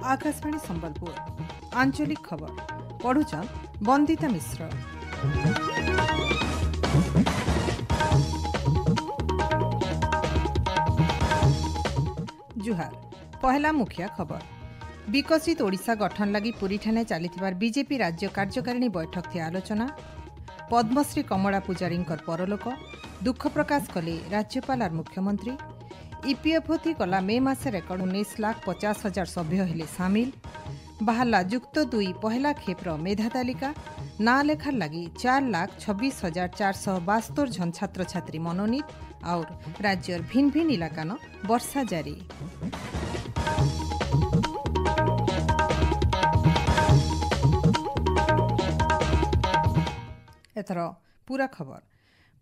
आकाशवाणी संबलपुर आंचलिक खबर पढ़ुचन वंदिता मिश्र। जुहार पहला मुखिया खबर विकसित ओडिशा गठन लगी पुरी ठाणे चली बीजेपी राज्य कार्यकारिणी बैठक थी आलोचना। पद्मश्री कमला पूजारी परलोक दुख प्रकाश कले राज्यपाल और मुख्यमंत्री। ईपीएफओ थी गला मे मास रेकर्ड 19,50,000 सभ्य हेले सामिल। बाहरला युक्त 2 पहला खेप्र मेधा तालिका ना लेखार लगी 4,26,472 जन छात्र छात्री मनोनीत। और राज्यर भिन्न भिन्न इलाकान वर्षा जारी। एथर पूरा खबर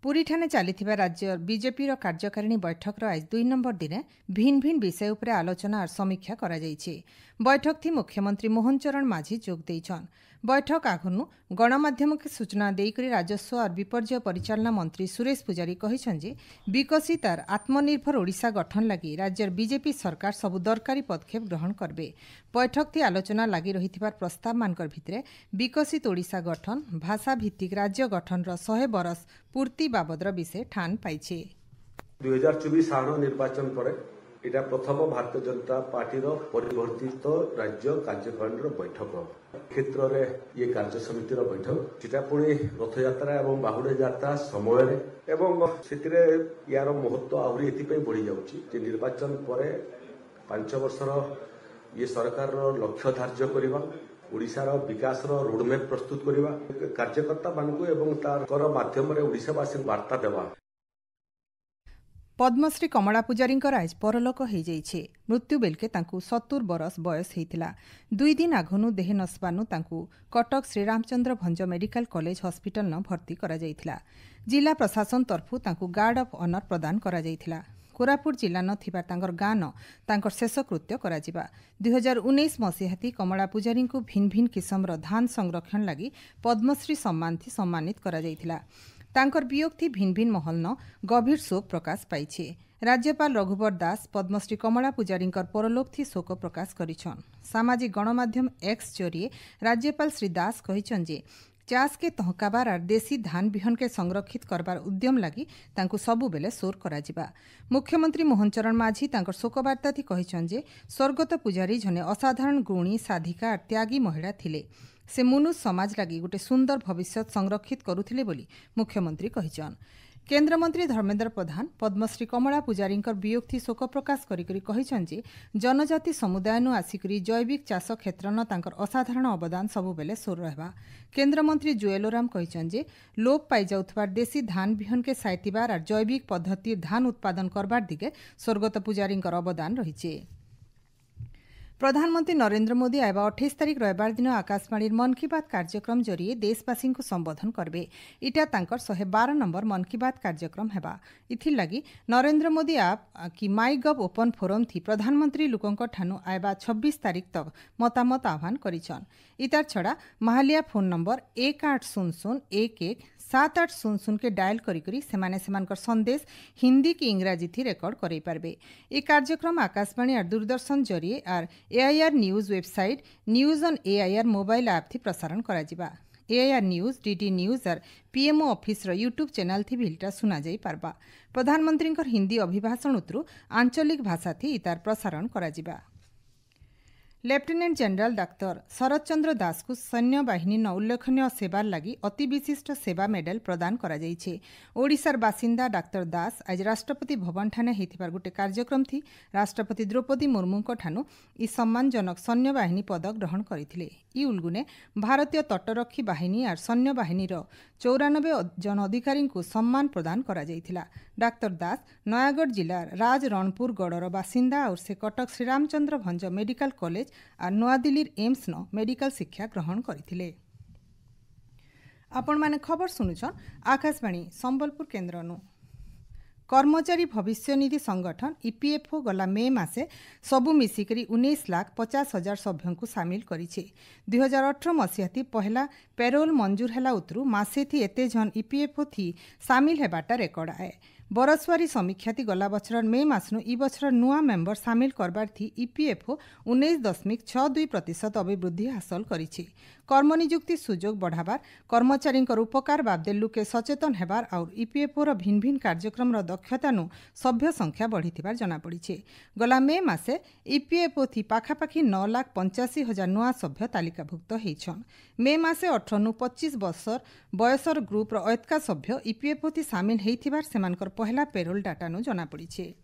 पुरी ठाणे चली राज्य बीजेपी कार्यकारिणी बैठक आज 2 नंबर दिन भिन्न भिन्न विषय उपरे आलोचना और समीक्षा करा जायछि। बैठक थी मुख्यमंत्री मोहन चरण माझी जोग देइछन। बैठक आगनु गणमाध्यम के सूचना देकर राजस्व और विपर्यय परिचालना मंत्री सुरेश पुजारी कहिछन जे विकसित और आत्मनिर्भर ओडिशा गठन लगी राज्यर बीजेपी सरकार सबु दरकारी पदक्षेप ग्रहण करबे। बैठक थी आलोचना लगी रहिथिबार प्रस्ताव मानकर भितरे विकसित ओडिशा गठन भाषा भित्तिक राज्य गठन 100 बरस पूर्ति बाबदर विषय ठान पाइछे। 2024 आड़ निर्वाचन पर এটা প্রথম ভারতীয় জনতা পার্টির পরিবর্তিত রাজ্য কার্যকারিণীর বৈঠক ক্ষেত্রে ইয়ে কার্য সমিতির বৈঠক যেটা পুଣି রথযাত্রা এবং বাহুড়া যাত্রা সময়ের এবং সেতিরে ইয়ার মহত্ব আহুরি এথিপাই বড়ি যাଉଛି যে নির্বাচন পরে 5 বর্ষর ইয়ে সরকারর লক্ষ্য ধার্য করিবা ওড়িশার বিকাশর রোডম্যাপ প্রস্তুত করিবা কার্যকর্তা মানকু এবং তার মাধ্যমে ওড়িশাবাসী বার্তা দেওয়া। पद्मश्री कमला पूजारी आज परलोक हो जाइछे। मृत्यु बेलके तांकु 70 बरस बयस होइतिला। 2 दिन आगनु देह नसबानु तांकु Cuttack Shriramchandra Bhanj medical college hospital न भर्ती करा जाइतिला। जिला प्रशासन तरफु तांकु गार्ड ऑफ ऑनर प्रदान करा जाइतिला। कोरापुट जिला न थिबा तांकर गाँ न तांकर शेषकृत्य करा जिबा। 2019 मसीहाती कमला पूजारी को भिन्न भिन्न किसमर धान संरक्षण लगी पद्मश्री सम्मान थी सम्मानित करा जाइतिला। तांकर वियोग थी भिन्न भिन्न महल न गभीर शोक प्रकाश पाइछे। राज्यपाल रघुवर दास पद्मश्री कमला पूजारी परलोक थी शोक प्रकाश करिछन। सामाजिक गणमाध्यम एक्स जरिए राज्यपाल श्री दास कहिछन जे चाष के तहकाबार और देशी धान बिहन के संरक्षित करबार उद्यम लगी तांकु सबु बेले सोर करा जिबा। मुख्यमंत्री मोहन चरण माझी तांकर शोकवार्ता थी कहिछन जे स्वर्गत पूजारी जने असाधारण गुणी साधिका और त्यागी महिला थिले। से मनुष्य समाज लगी गोटे सुंदर भविष्य संरक्षित करुथिले बोली मुख्यमंत्री कहिछन। केंद्र मंत्री धर्मेंद्र प्रधान पद्मश्री कमला पूजारी वियोग थी शोक प्रकाश करिकरी कहिछन जे जनजाति समुदाय नु आसिकरी जैविक चाष क्षेत्र न तांकर असाधारण अवदान सबु बेले सोर रहबा। केंद्र मंत्री जुएल ओराम कहिछन जे लोप पाई जाउथबार देशी धान बिहन के साइतिबार और जैविक पद्धति धान उत्पादन करबार दिगे स्वर्गत पूजारी अवदान रहिछे। प्रधानमंत्री नरेंद्र मोदी आइबा 28 तारिख रविवार दिन आकाशवाणी मन की बात कार्यक्रम जरिए देशवासी को संबोधन करबे। इटा तांकर 112 नंबर मन की बात कार्यक्रम हेबा। इथिर लगी नरेंद्र मोदी आप कि माई गव ओपन फोरम थी प्रधानमंत्री लोकंक ठानु आइबा 26 तारिख तक मतामत आह्वान करिछन। इतार छड़ा महालिया फोन नंबर 1800117800 के डायल करी सेमाने सेमानकर संदेश हिंदी की इंग्राजी थी रेकर्ड करई पारबे। ए कार्यक्रम आकाशवाणी और दूरदर्शन जरिए और AIR news website news on AIR mobile app थी प्रसारण करा जिबा। एआईआर न्यूज डीडी न्यूज और पीएमओ ऑफिस यूट्यूब चैनल थी भिलटा सुना जाई पारबा। प्रधानमंत्री हिंदी अभिभाषण उतरु आंचलिक भाषा थी इतार प्रसारण करा जिबा। लेफ्टिनेंट जनरल डाक्टर शरद चंद्र दास को सैन्य बाहिनी न उल्लेखनीय सेवार लगी अति विशिष्ट सेवा मेडल प्रदान करा जाइछे। ओडिशार बासिंदा डाक्टर दास आज राष्ट्रपति भवन ठाने हेतिबार गोटे कार्यक्रम थी राष्ट्रपति द्रौपदी मुर्मू ठानु ई सम्मानजनक सैन्य बाहिनी पदक ग्रहण करथिले। ई उल्गुने भारतीय तटरक्षी बाहिनी और सैन्य बाहिनीर 94 जन अधिकारी को सम्मान प्रदान करा जाइथिला। डाक्टर दास नयागढ़ जिलार राजरणपुर गड़र बासिंदा और से कटक श्रीरामचंद्र भंज मेडिकल कॉलेज और नूआदिल्ली एम्स न मेडिकल शिक्षा ग्रहण करथिले। आपण माने खबर सुनुछन आकाशवाणी संबलपुर केन्द्रनु। कर्मचारी भविष्य निधि संगठन ईपीएफओ गला मे मासे सबु मिसिकरी 19,50,000 सभ्यों को सामिल करिछे। 2018 मसीहाती पहला पेरोल मंजूर हैला उतरू मासे थी एते जन ईपीएफओ थी सामिल हेबाटा रेकर्ड आए। बरसवारी समीक्षा थी गला बछर मे मासनु ई बछर नुआ मेंबर सामिल करबार थी ईपीएफओ 19.62% अभिवृद्धि हासिल करिछि। कर्मनियुक्ति सुजोग बढ़ाबार कर्मचारी उपकार बाबदे लुके सचेतन हेबार और ईपीएफओ रो भिन्न भिन्न कार्यक्रम रो दक्षता नु सभ्य संख्या बढ़िथिबार जना पड़िछे। गला मे मासे ईपीएफओ थी पाखापाखी 9,85,000 नुआ सभ्य तालिकाभुक्त हेछन। मे मासे 18 नु 25 वर्षर बयसर ग्रुप रो अयतका सभ्य ईपीएफओ थी सामिल हेइथिबार सेमानकर पहला पेरोल डाटा नु जना पड़िछे।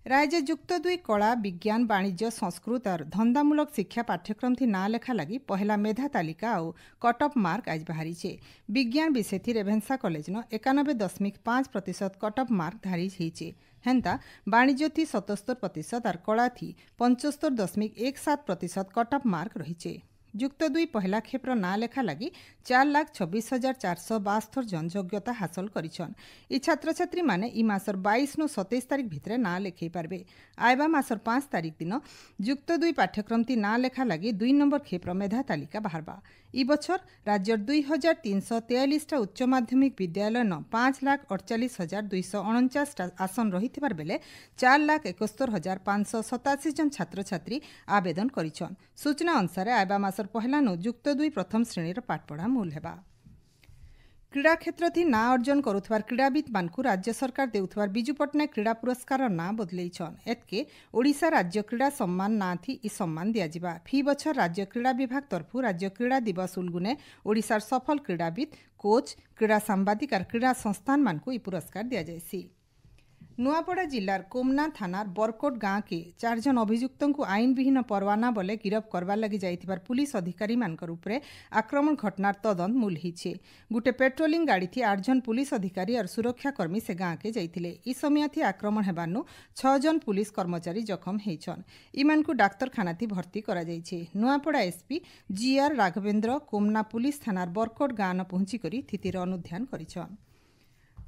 राज्य युक्त 2 कला विज्ञान वाणिज्य संस्कृत और धंदामूलक शिक्षा पाठ्यक्रम थी ना लेखा लगी पहला मेधा तालिका और कट ऑफ मार्क आज बाहरी छे। विज्ञान विषय थी रेभेन्सा कॉलेज न 91.5% कट ऑफ मार्क धारी छे। हेन्ता वाणिज्य थी 77% और कला थी 75.17% कट ऑफ मार्क रही। युक्त 2 पहला खेप्र ना लेखा लगी 4,26,472 जन योग्यता हासिल करिछन। ई छात्र छात्री माने ई मासर 22 नु 27 तारिख भितरे ना लेखै पारबे। आइबा मासर 5 तारिख दिन युक्त 2 पाठ्यक्रम ती ना लेखा लगी 2 नंबर खेप्र मेधा तालिका बाहरबा। ई बछर राज्य 2,343 टा उच्च माध्यमिक विद्यालय न 5,48,249 आसन रहिथिबार बेले 4,71,587 जन छात्र छात्री आवेदन करिछन। सूचना अनुसार आइबा मासर पहला नु युक्त 2 प्रथम श्रेणी पाठपढ़ा मूल हेबा। क्रीड़ा क्षेत्र थी ना अर्जन करुथवार क्रीड़ाविद मानकु राज्य सरकार देउथवार बिजू पट्टनायक क्रीड़ा पुरस्कार ना बदलैछन। एतके ओडिशा राज्य क्रीड़ा सम्मान ना थी ई सम्मान दियाजिबा। फी बछर राज्य क्रीड़ा विभाग तरफु राज्य क्रीड़ा दिवस उलगुने ओडिशार सफल क्रीड़ाविद कोच क्रीड़ा सांबादिक और क्रीड़ा संस्थान मानकु ई पुरस्कार दिया जायसी। नुआपड़ा जिलार कोमना थानार बरकोट गाँव के 4 जन अभियुक्तों को आईन विहीन परवाना बोले गिरफ करवार लगी जाइथिबार पुलिस अधिकारी मानकर उपरे आक्रमण घटनार तदंत मूल हिछे। गुटे पेट्रोलिंग गाड़ी थी 8 जन पुलिस अधिकारी और सुरक्षाकर्मी से गाँव के जाइथिले। ई समय थी आक्रमण हेबारनु 6 जन पुलिस कर्मचारी जखम हेछन। इमानकु डाक्तरखाना थी भर्ती करा जाइछे। Nuapada SP GR Raghavendra Komna police थानार बरकोट गाँव न पहुंची करी स्थितिर अनुध्यान करिछन।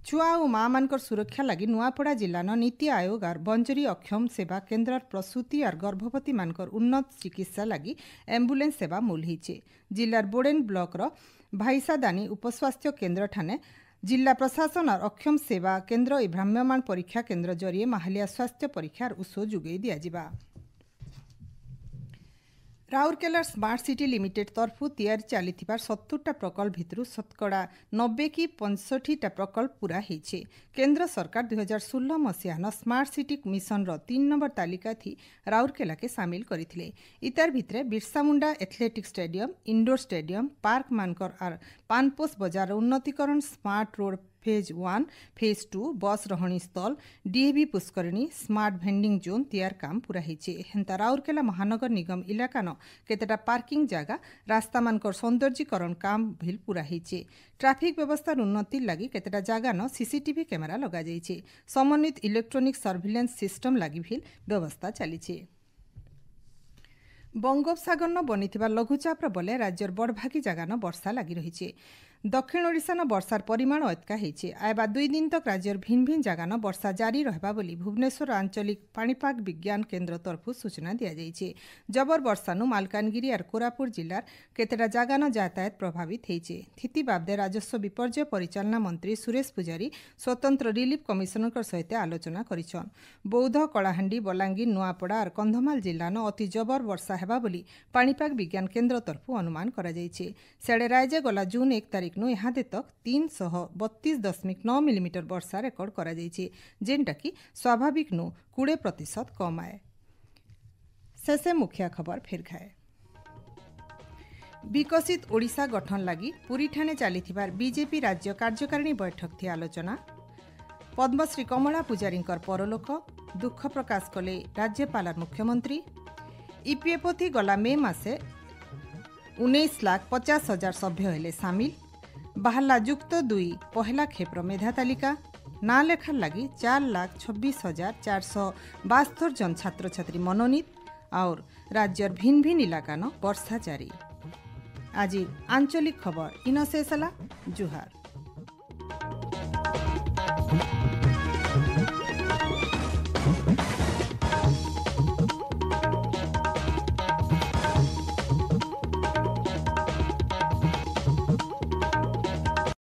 छुआ और माँ मानकर सुरक्षा लगी नुआपड़ा जिलान नीति आयोग और बंजरी अक्षम सेवा केन्द्र प्रसूति और गर्भवती मानकर उन्नत चिकित्सा लगी एम्बुलेंस सेवा मूल हिचे। जिलार बोडेन ब्लॉक रो भाईसादानी उपस्वास्थ्य केन्द्र ठाने जिला प्रशासन और अक्षम सेवा केन्द्र भ्राम्यमाण परीक्षा केन्द्र जरिए माहालिया स्वास्थ्य परीक्षार उस जुगे दियाजिबा। राउरकेलार स्मार्ट सिटी लिमिटेड तरफु तैयारी चलीथिबार 70टा प्रकल्प भितरु शतकड़ा 90 की 65टा प्रकल्प पूरा हेछे। केन्द्र सरकार 2016 मसीहान स्मार्ट सिटी मिशन रो 3 नंबर तालिका थी राउरकेला के सामिल करिथिले। इतार भितरे Birsa Munda athletic stadium, indoor stadium, park मानकर और पानपोस बजार उन्नतीकरण, smart road phase 1, phase 2, bus रहणी स्थल, DAV Pushkarini, smart vending zone तैयार काम पूरा हेछे। हेन्ता राउरकेला महानगर निगम इलाकान केतेटा पार्किंग जागा रास्ता मानकर सौंदर्यीकरण काम भिल पूरा हेछे। ट्राफिक व्यवस्थार उन्नति लगी केतेटा जागान सीसीटीवी कैमेरा लगा जाइछे। समन्वित इलेक्ट्रोनिक सर्विलेंस सिस्टम लगी भिल व्यवस्था चलीछे। बंगोपसागर न बनिथिबा लघुचापर बोले राज्यर बड़भागी जागान वर्षा लगी रही। दक्षिण ओडिशा न वर्षार परिमाण अतका हेछे। आइबा 2 दिन तक राज्यर भिन्न भिन्न जागान वर्षा जारी रहबा बोली भुवनेश्वर आंचलिक पाणीपाग विज्ञान केन्द्र तरफु सूचना दिया जाइछे। जबर वर्षानु मालकानगिरी और कोरापुट जिलार केतेटा जागान यातायात प्रभावित हेछे। स्थिति बाबदे राजस्व विपर्यय परिचालना मंत्री सुरेश पुजारी स्वतंत्र रिलीफ कमिशनर सहित आलोचना करिछन। बौद्ध, कलाहांडी, बलांगीर, नुआपड़ा और कंधमाल जिलान अति जबर वर्षा हेबा बोली पाणीपाग विज्ञान केन्द्र तरफु अनुमान करा जाइछे। सेडे राज्य गला जून 1 तारिख यहाँ तक 332.9 मिलीमीटर वर्षा रेकर्ड करा जाइछे, जेनटा कि स्वाभाविक नु 20% कम आए। शेषे मुख्य खबर फिर खाए। विकसित ओडिशा गठन लगी पुरी ठाणे चलीथिबार बीजेपी राज्य कार्यकारिणी बैठक थी आलोचना। पद्मश्री कमला पूजारींकर परलोक दुख प्रकाश कले राज्यपाल और मुख्यमंत्री। ईपीएफओ थी गला मे मासे 19,50,000 सभ्य हेले सामिल। बाहला युक्त 2 पहला खेप्र मेधा तालिका ना लेखार लगी 4,26,472 जन छात्र छात्री मनोनीत और राज्यर भिन्न भिन्न इलाकान वर्षा जारी। आज आंचलिक खबर इन शेष जुहार।